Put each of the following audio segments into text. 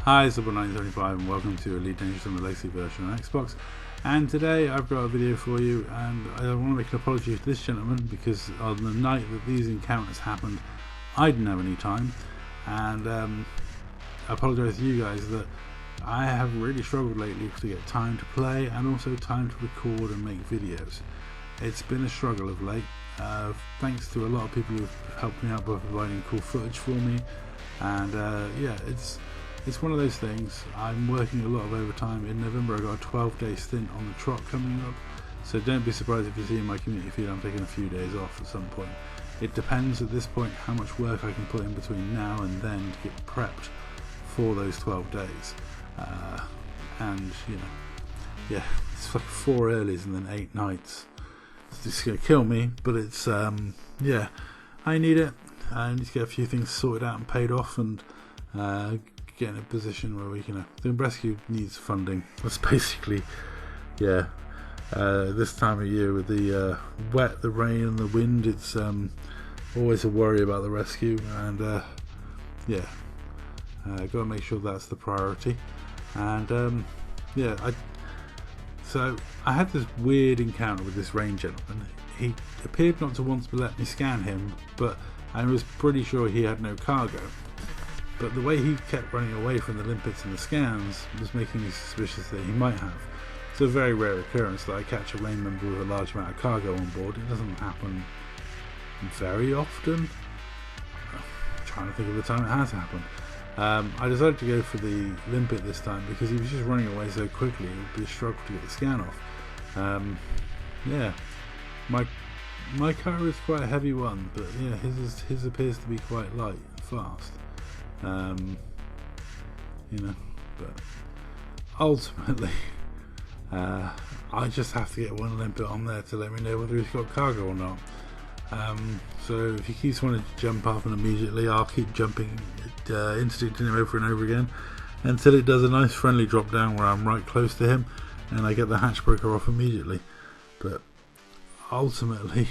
Hi, it's Double975 and welcome to Elite Dangerous on the Legacy version on Xbox. And today I've got a video for you, and I want to make an apology to this gentleman because on the night that these encounters happened, I didn't have any time, and I apologise to you guys that I have really struggled lately to get time to play and also time to record and make videos. It's been a struggle of late, thanks to a lot of people who've helped me out by providing cool footage for me, and yeah, it's one of those things. I'm working a lot of overtime. In November I got a 12-day stint on the trot coming up, so don't be surprised if you see in my community feed I'm taking a few days off at some point. It depends at this point how much work I can put in between now and then to get prepped for those 12 days. And you know, yeah, it's like 4 earlys and then 8 nights. It's just going to kill me, but it's yeah, I need it. I need to get a few things sorted out and paid off, and get in a position where we can the rescue needs funding. That's basically, yeah, this time of year with the wet, the rain and the wind, it's always a worry about the rescue, and yeah, got to make sure that's the priority. And yeah, so I had this weird encounter with this rain gentleman. He appeared not to want to let me scan him, but I was pretty sure he had no cargo. But the way he kept running away from the limpets and the scans was making me suspicious that he might have. It's a very rare occurrence that I catch a rain member with a large amount of cargo on board. It doesn't happen very often. I'm trying to think of the time it has happened. I decided to go for the limpet this time because he was just running away so quickly it would be a struggle to get the scan off. Yeah, my car is quite a heavy one, but yeah, his appears to be quite light and fast. You know, but ultimately I just have to get one limpet on there to let me know whether he's got cargo or not. So if he keeps wanting to jump up, and immediately I'll keep jumping, instincting him over and over again until it does a nice friendly drop down where I'm right close to him and I get the hatch breaker off immediately. But ultimately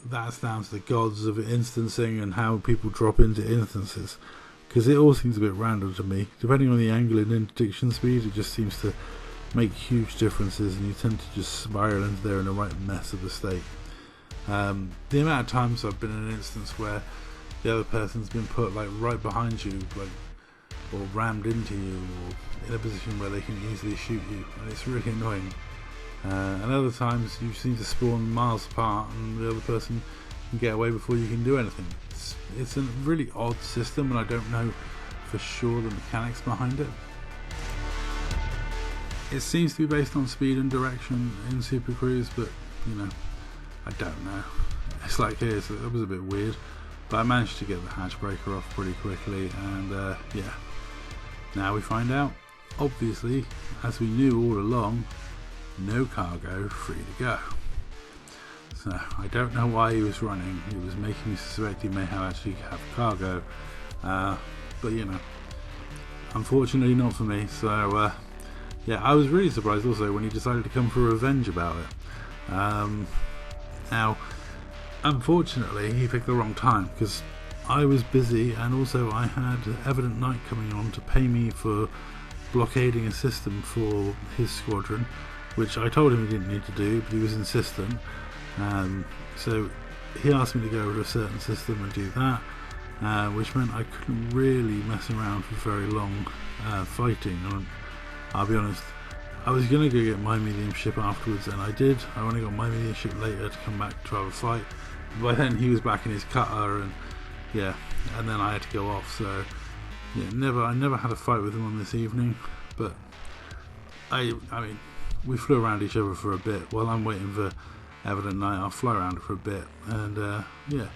that's down to the gods of instancing and how people drop into instances, because it all seems a bit random to me. Depending on the angle and interdiction speed, it just seems to make huge differences, and you tend to just spiral into there in the right mess of the state. The amount of times I've been in an instance where the other person's been put like right behind you, like, or rammed into you, or in a position where they can easily shoot you, and it's really annoying. And other times you seem to spawn miles apart and the other person can get away before you can do anything. It's a really odd system, and I don't know for sure the mechanics behind it. It seems to be based on speed and direction in Super Cruise, but you know, I don't know. It's like here, so that was a bit weird, but I managed to get the hatch breaker off pretty quickly, and yeah, now we find out, obviously, as we knew all along, no cargo, free to go. So I don't know why he was running. It was making me suspect he may actually have cargo, but you know, unfortunately not for me. So yeah, I was really surprised also when he decided to come for revenge about it. Now, unfortunately, he picked the wrong time because I was busy, and also I had Evident Night coming on to pay me for blockading a system for his squadron, which I told him he didn't need to do, but he was insistent. So he asked me to go over to a certain system and do that, which meant I couldn't really mess around for very long fighting. And I'll be honest, I was going to go get my medium ship afterwards, and I did. I only got my medium ship later to come back to have a fight. By then he was back in his cutter, and yeah, and then I had to go off. So yeah, I never had a fight with him on this evening, but I mean, we flew around each other for a bit. While I'm waiting for Evident Night, I'll fly around for a bit, and yeah,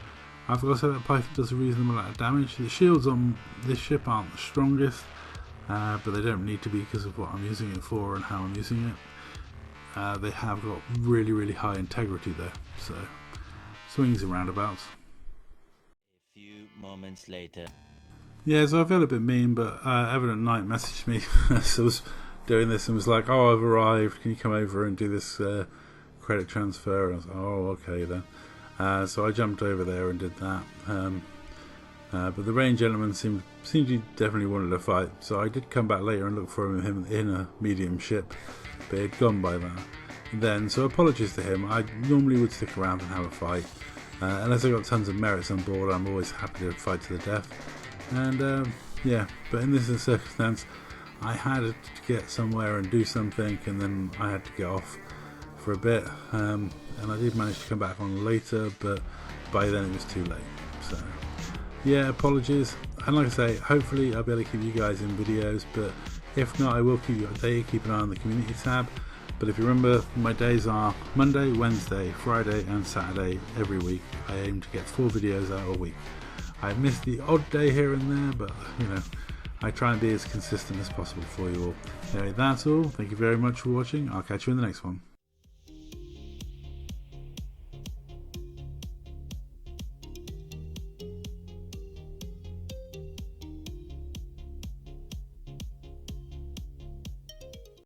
I've got to say that Python does a reasonable amount of damage. The shields on this ship aren't the strongest, but they don't need to be because of what I'm using it for and how I'm using it. They have got really, really high integrity there, so swings and roundabouts. A few moments later. Yeah, so I feel a bit mean, but Evident Night messaged me as I was doing this and was like, "Oh, I've arrived. Can you come over and do this credit transfer?" And I was like, "Oh, okay then." So I jumped over there and did that. But the rain gentleman seemed he definitely wanted to fight, so I did come back later and look for him in a medium ship, but he'd gone by then. So apologies to him. I normally would stick around and have a fight. Unless I got tons of merits on board, I'm always happy to fight to the death. And yeah, but in this circumstance, I had to get somewhere and do something, and then I had to get off for a bit. And I did manage to come back on later, but by then it was too late. So yeah, apologies. And like I say, hopefully I'll be able to keep you guys in videos, but if not, I will keep you updated. Keep an eye on the community tab. But if you remember, my days are Monday, Wednesday, Friday and Saturday every week. I aim to get 4 videos out a week. I miss the odd day here and there, but you know, I try and be as consistent as possible for you all. Anyway, that's all. Thank you very much for watching. I'll catch you in the next one.